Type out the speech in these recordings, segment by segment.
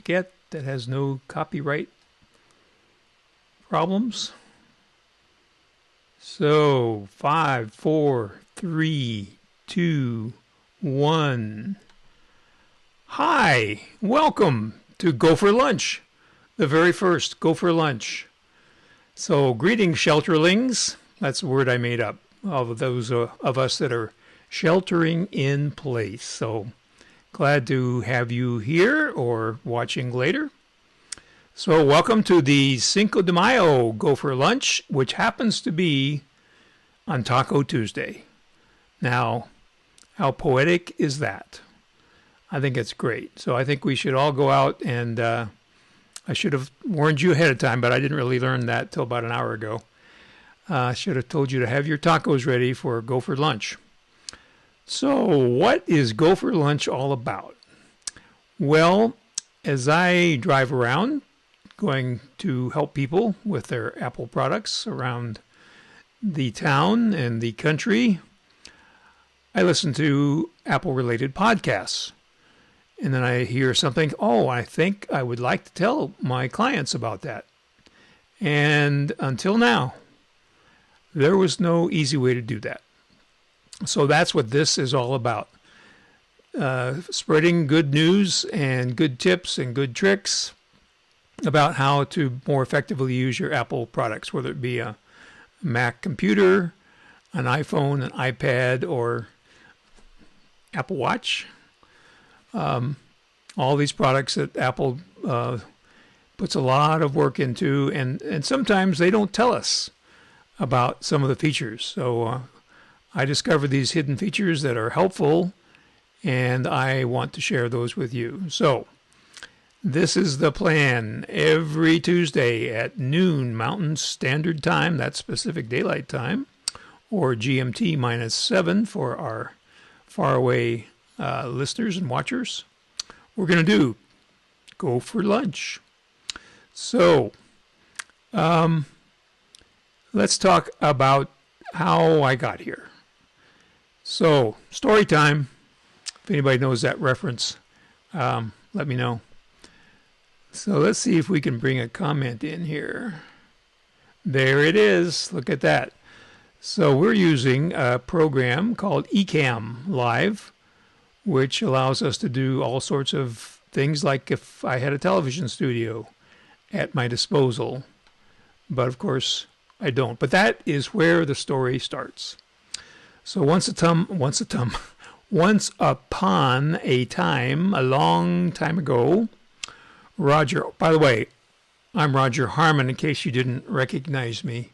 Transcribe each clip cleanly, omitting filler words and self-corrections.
get that has no copyright problems. So 5, 4, 3, 2, 1. Hi, welcome to GoFor Lunch, the very first GoFor Lunch. So greetings, shelterlings. That's a word I made up. Of those of us that are sheltering in place. So glad to have you here or watching later. So welcome to the Cinco de Mayo GoFor Lunch, which happens to be on Taco Tuesday. Now, how poetic is that? I think it's great. So I think we should all go out and I should have warned you ahead of time, but I didn't really learn that till about an hour ago. I should have told you to have your tacos ready for GoFor Lunch. So what is GoFor Lunch all about? Well, as I drive around going to help people with their Apple products around the town and the country, I listen to Apple-related podcasts. And then I hear something, I think I would like to tell my clients about that. And until now, there was no easy way to do that. So that's what this is all about. Spreading good news and good tips and good tricks about how to more effectively use your Apple products, whether it be a Mac computer, an iPhone, an iPad, or Apple Watch. All these products that Apple puts a lot of work into, and sometimes they don't tell us about some of the features. So I discovered these hidden features that are helpful, and I want to share those with you. So this is the plan. Every Tuesday at noon Mountain Standard Time, that's Pacific Daylight Time, or GMT -7 for our faraway listeners and watchers, we're going to do GoFor Lunch. So let's talk about how I got here. So, story time. If anybody knows that reference, let me know. So let's see if we can bring a comment in here. There it is. Look at that. So we're using a program called Ecamm Live, which allows us to do all sorts of things like if I had a television studio at my disposal. But of course, I don't. But that is where the story starts. So once upon a time, a long time ago, Roger, by the way, I'm Roger Harmon, in case you didn't recognize me.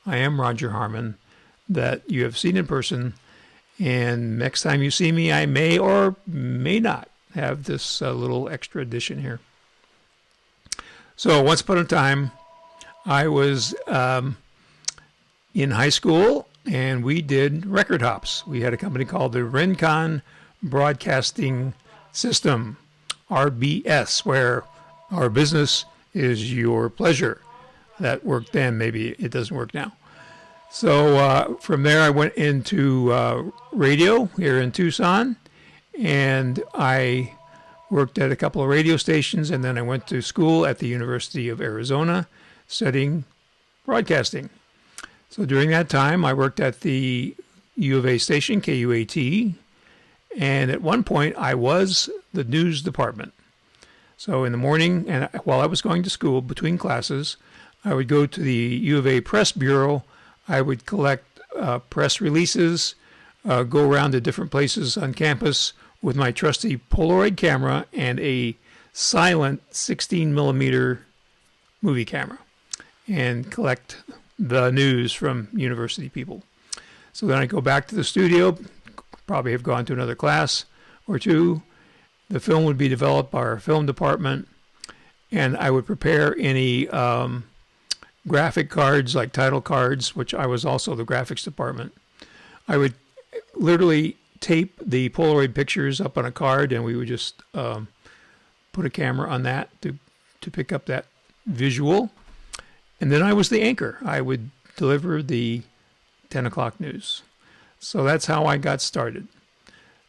I am Roger Harmon, that you have seen in person, and next time you see me, I may or may not have this little extra addition here. So once upon a time, I was in high school, and we did record hops. We had a company called the Rincon Broadcasting System, RBS, where our business is your pleasure. That worked then. Maybe it doesn't work now. So from there, I went into radio here in Tucson, and I worked at a couple of radio stations, and then I went to school at the University of Arizona studying broadcasting. So during that time, I worked at the U of A station, KUAT, and at one point, I was the news department. So in the morning, and while I was going to school between classes, I would go to the U of A Press Bureau. I would collect press releases, go around to different places on campus with my trusty Polaroid camera and a silent 16 millimeter movie camera, and collect the news from university people. So then I go back to the studio, probably have gone to another class or two. The film would be developed by our film department, and I would prepare any graphic cards like title cards, which I was also the graphics department. I would literally tape the Polaroid pictures up on a card, and we would just put a camera on that to pick up that visual. And then I was the anchor. I would deliver the 10 o'clock news. So that's how I got started.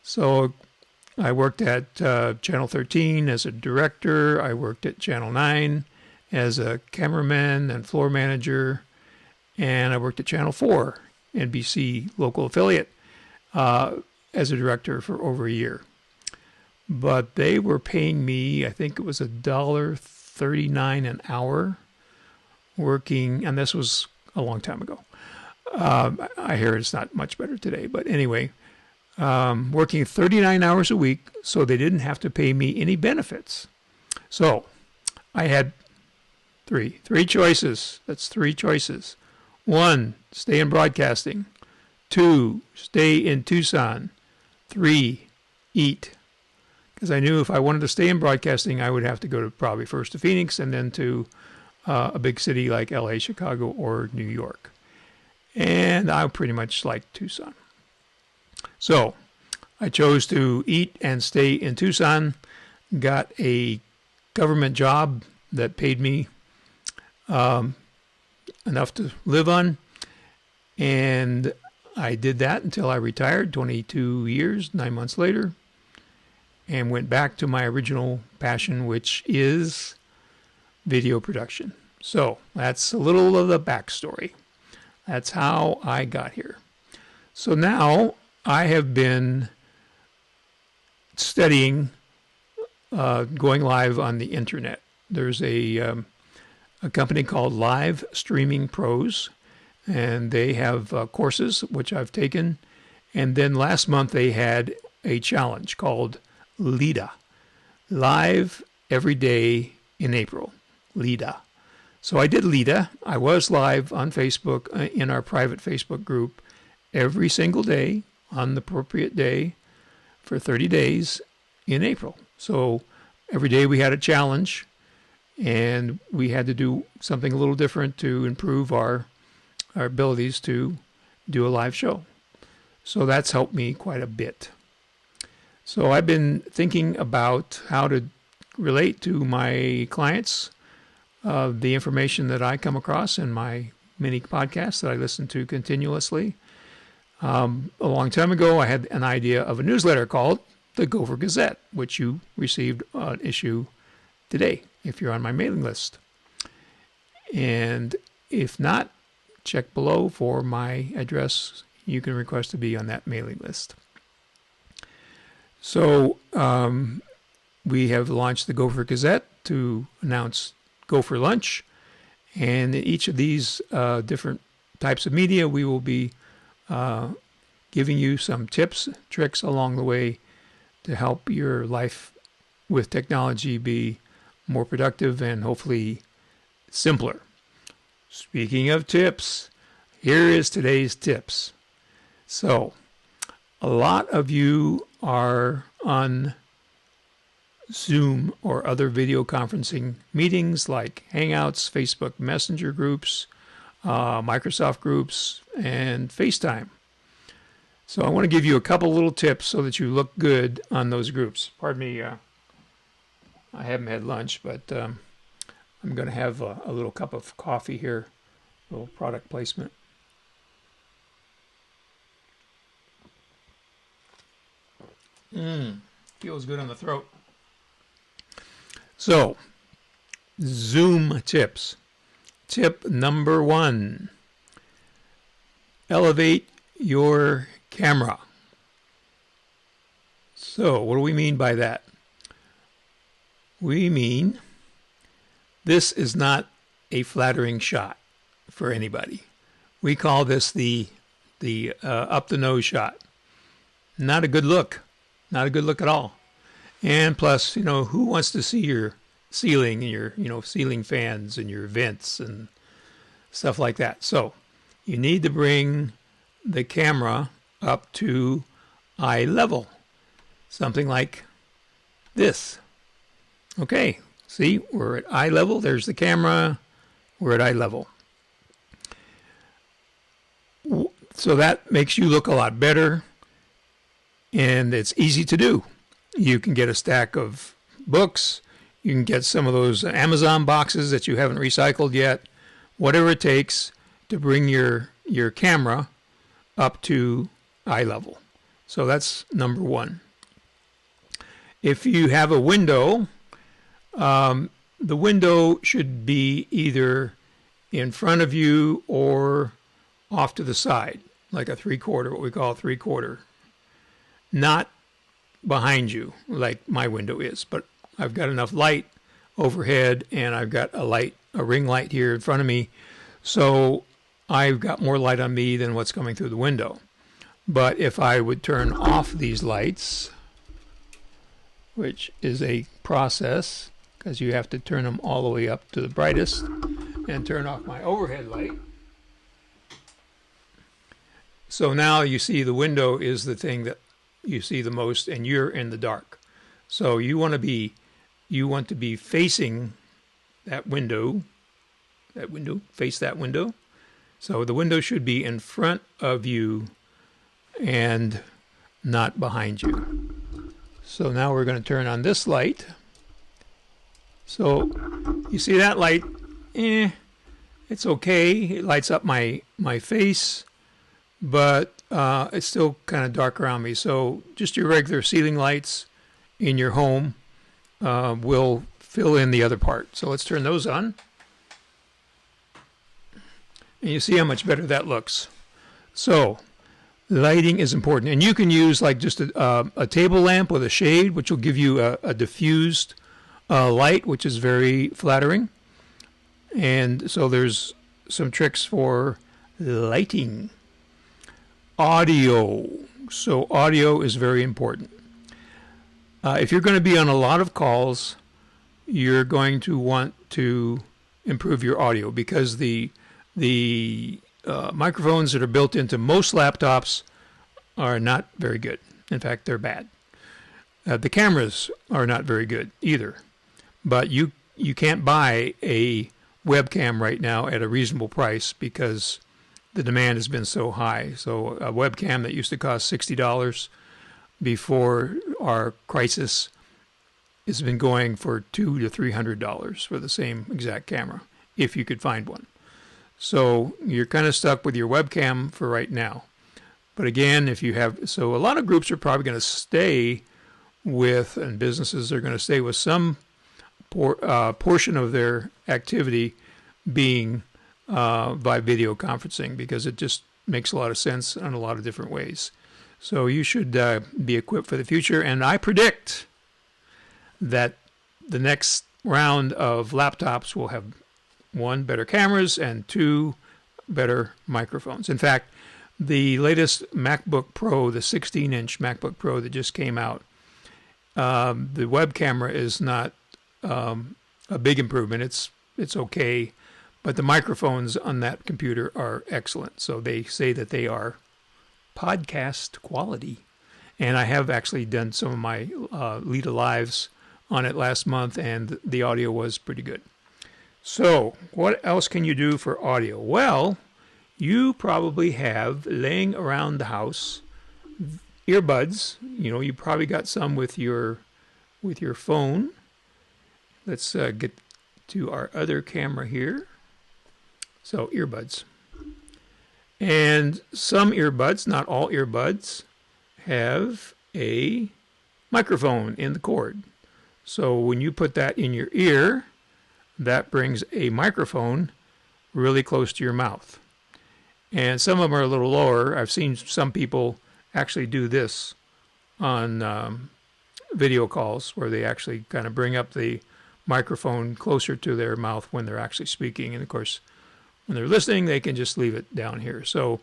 So I worked at Channel 13 as a director. I worked at Channel 9 as a cameraman and floor manager. And I worked at Channel 4, NBC local affiliate, as a director for over a year. But they were paying me, I think it was $1.39 an hour working, and this was a long time ago. I hear it's not much better today, but anyway, working 39 hours a week, so they didn't have to pay me any benefits. So I had three choices. That's three choices. 1, stay in broadcasting. 2, stay in Tucson. 3, eat. Because I knew if I wanted to stay in broadcasting, I would have to go to probably first to Phoenix and then to a big city like LA, Chicago, or New York. And I pretty much liked Tucson. So I chose to eat and stay in Tucson, got a government job that paid me enough to live on, and I did that until I retired 22 years, 9 months later, and went back to my original passion, which is video production. So that's a little of the backstory. That's how I got here. So now I have been studying going live on the internet. There's a company called Live Streaming Pros, and they have courses which I've taken. And then last month they had a challenge called LIDA, Live Every Day in April, LIDA. So I did LIDA. I was live on Facebook in our private Facebook group every single day on the appropriate day for 30 days in April. So every day we had a challenge, and we had to do something a little different to improve our abilities to do a live show. So that's helped me quite a bit. So I've been thinking about how to relate to my clients the information that I come across in my many podcasts that I listen to continuously. A long time ago, I had an idea of a newsletter called the GoFor Gazette, which you received an issue today if you're on my mailing list. And if not, check below for my address. You can request to be on that mailing list. So we have launched the GoFor Gazette to announce GoFor Lunch. And in each of these different types of media, we will be giving you some tips, tricks along the way to help your life with technology be more productive and hopefully simpler. Speaking of tips, here is today's tips. So, a lot of you are on Zoom or other video conferencing meetings like Hangouts, Facebook Messenger groups, Microsoft groups, and FaceTime. So I want to give you a couple little tips so that you look good on those groups. Pardon me, I haven't had lunch, but I'm going to have a little cup of coffee here, a little product placement. Feels good on the throat. So, Zoom tips. Tip number 1, elevate your camera. So, what do we mean by that? We mean this is not a flattering shot for anybody. We call this the up the nose shot. Not a good look. Not a good look at all. And plus, who wants to see your ceiling and your, ceiling fans and your vents and stuff like that? So you need to bring the camera up to eye level. Something like this. Okay, see, we're at eye level. There's the camera. We're at eye level. So that makes you look a lot better, and it's easy to do. You can get a stack of books. You can get some of those Amazon boxes that you haven't recycled yet. Whatever it takes to bring your camera up to eye level. So that's number 1. If you have a window, the window should be either in front of you or off to the side, like a 3/4, what we call a 3/4. Not behind you, like my window is, but I've got enough light overhead, and I've got a ring light here in front of me, so I've got more light on me than what's coming through the window. But if I would turn off these lights, which is a process, because you have to turn them all the way up to the brightest, and turn off my overhead light. So now you see the window is the thing that you see the most, and you're in the dark. So you want to be facing that window, face that window. So the window should be in front of you and not behind you. So now we're going to turn on this light. So you see that light, it's okay. It lights up my face, but it's still kind of dark around me. So just your regular ceiling lights in your home will fill in the other part. So let's turn those on. And you see how much better that looks. So lighting is important. And you can use like just a table lamp with a shade, which will give you a diffused light, which is very flattering. And so there's some tricks for lighting. Audio. So audio is very important. If you're going to be on a lot of calls, you're going to want to improve your audio, because the microphones that are built into most laptops are not very good. In fact, they're bad. The cameras are not very good either. But you can't buy a webcam right now at a reasonable price because the demand has been so high. So a webcam that used to cost $60 before our crisis has been going for $200 to $300 for the same exact camera, if you could find one. So you're kind of stuck with your webcam for right now. But again, so a lot of groups are probably going to stay with, and businesses are going to stay with some portion of their activity being by video conferencing, because it just makes a lot of sense in a lot of different ways. So you should be equipped for the future. And I predict that the next round of laptops will have 1, better cameras, and 2, better microphones. In fact, the latest MacBook Pro, the 16-inch MacBook Pro that just came out, the web camera is not a big improvement. It's okay, but the microphones on that computer are excellent. So they say that they are podcast quality. And I have actually done some of my Lita Lives on it last month, and the audio was pretty good. So what else can you do for audio? Well, you probably have laying around the house earbuds. You probably got some with your phone. Let's get to our other camera here. So earbuds. And some earbuds, not all earbuds, have a microphone in the cord. So when you put that in your ear, that brings a microphone really close to your mouth. And some of them are a little lower. I've seen some people actually do this on video calls, where they actually kind of bring up the microphone closer to their mouth when they're actually speaking. And of course, when they're listening, they can just leave it down here. So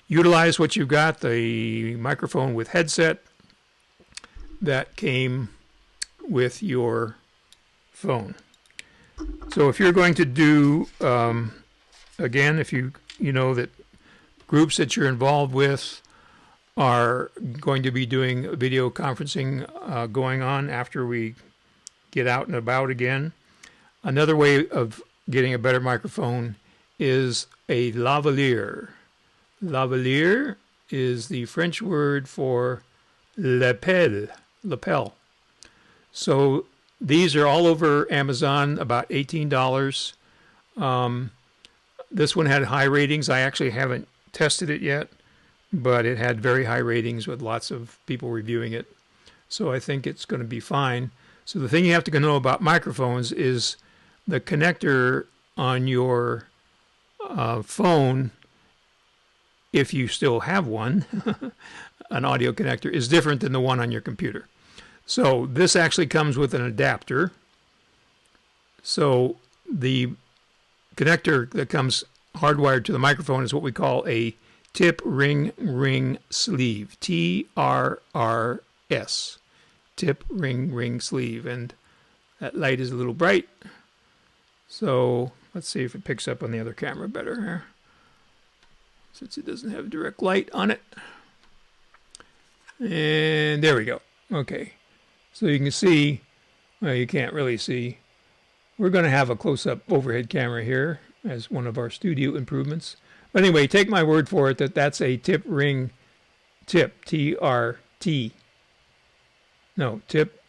utilize what you've got, the microphone with headset that came with your phone. So if you're going to do, again, if you know that groups that you're involved with are going to be doing video conferencing going on after we get out and about again, another way of getting a better microphone is a lavalier. Lavalier is the French word for lapel. So these are all over Amazon, about $18. This one had high ratings. I actually haven't tested it yet, but it had very high ratings with lots of people reviewing it. So I think it's going to be fine. So the thing you have to know about microphones is the connector on your phone, if you still have one, an audio connector, is different than the one on your computer. So this actually comes with an adapter. So the connector that comes hardwired to the microphone is what we call a tip ring sleeve, TRRS, tip ring sleeve. And that light is a little bright. So let's see if it picks up on the other camera better here, since it doesn't have direct light on it. And there we go. Okay. So you can see, well, you can't really see. We're going to have a close-up overhead camera here as one of our studio improvements. But anyway, take my word for it that that's a tip, T-R-T. No, tip,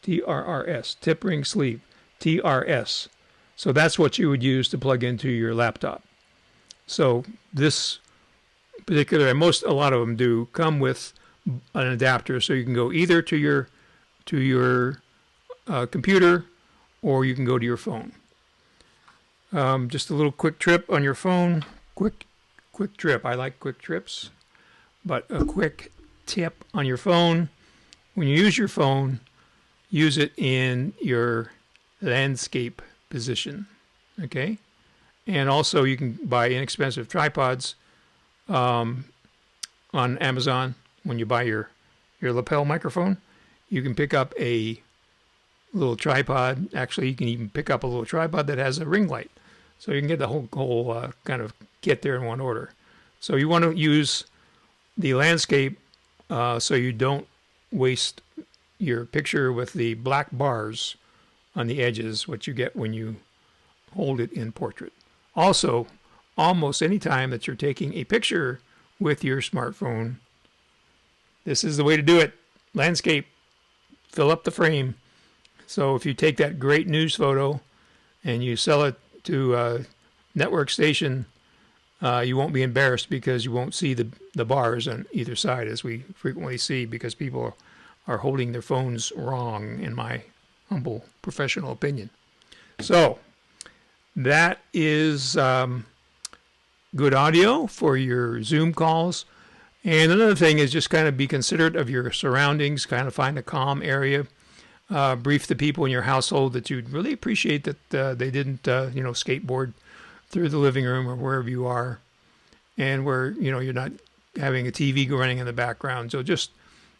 T-R-R-S, tip ring sleeve, TRS. So that's what you would use to plug into your laptop. So this particular, and a lot of them do, come with an adapter, so you can go either to your computer, or you can go to your phone. Just a little quick trip on your phone. Quick trip. I like quick trips, but a quick tip on your phone. When you use your phone, use it in your landscape position. Okay, and also you can buy inexpensive tripods on Amazon. When you buy your lapel microphone, you can pick up a little tripod. Actually, you can even pick up a little tripod that has a ring light. So you can get the whole kind of kit there in one order. So you want to use the landscape so you don't waste your picture with the black bars on the edges, what you get when you hold it in portrait. Also, almost any time that you're taking a picture with your smartphone, this is the way to do it. Landscape. Fill up the frame. So if you take that great news photo and you sell it to a network station, you won't be embarrassed because you won't see the bars on either side, as we frequently see, because people are holding their phones wrong, in my humble professional opinion. So that is good audio for your Zoom calls. And another thing is just kind of be considerate of your surroundings, kind of find a calm area. Brief the people in your household that you'd really appreciate that they didn't, skateboard through the living room or wherever you are, and where, you're not having a TV running in the background. So just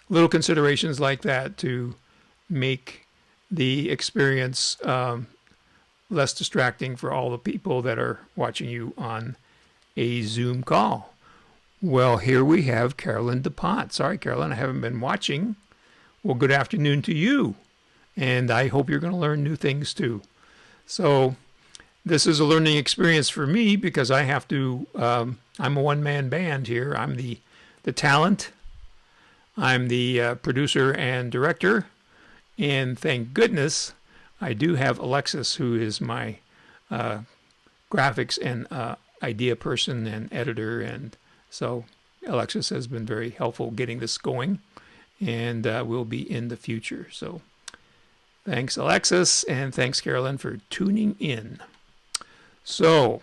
little considerations like that to make the experience less distracting for all the people that are watching you on a Zoom call. Well, here we have Carolyn DuPont. Sorry, Carolyn, I haven't been watching. Well, good afternoon to you. And I hope you're going to learn new things too. So this is a learning experience for me because I have to, I'm a one-man band here. I'm the talent. I'm the producer and director. And thank goodness I do have Alexis, who is my graphics and idea person and editor. And so Alexis has been very helpful getting this going, and will be in the future. So thanks, Alexis, and thanks, Carolyn, for tuning in. So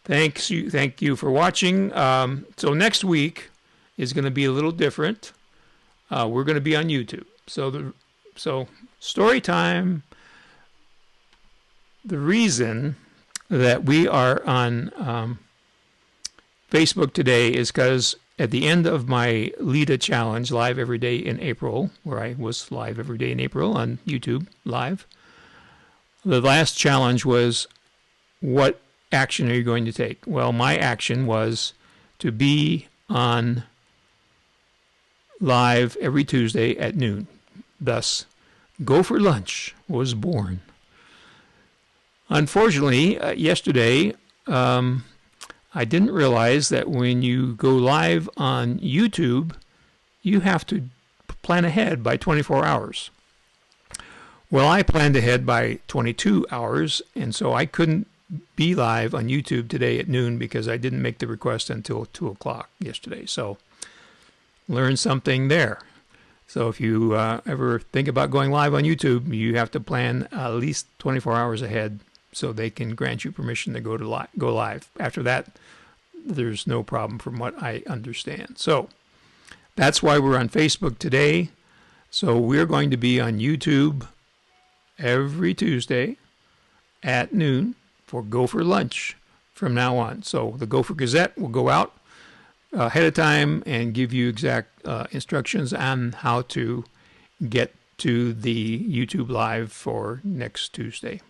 thank you for watching. So next week is going to be a little different. We're going to be on YouTube. So story time. The reason that we are on Facebook today is because at the end of my LIDA challenge, Live Every Day in April, where I was live every day in April on YouTube live, the last challenge was, what action are you going to take? Well, my action was to be on live every Tuesday at noon. Thus, GoFor Lunch was born. Unfortunately, yesterday, I didn't realize that when you go live on YouTube, you have to plan ahead by 24 hours. Well, I planned ahead by 22 hours, and so I couldn't be live on YouTube today at noon because I didn't make the request until 2 o'clock yesterday. So learn something there. So if you ever think about going live on YouTube, you have to plan at least 24 hours ahead so they can grant you permission to go live. After that, there's no problem from what I understand. So that's why we're on Facebook today. So we're going to be on YouTube every Tuesday at noon for GoFor Lunch from now on. So the GoFor Gazette will go out ahead of time and give you exact instructions on how to get to the YouTube Live for next Tuesday.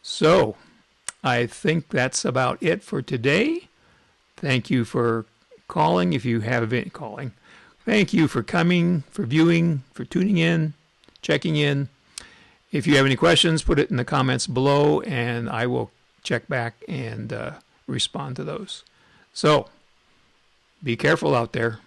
So I think that's about it for today. Thank you for calling if you have been calling. Thank you for coming, for viewing, for tuning in, checking in. If you have any questions, put it in the comments below, and I will check back and respond to those. So, be careful out there.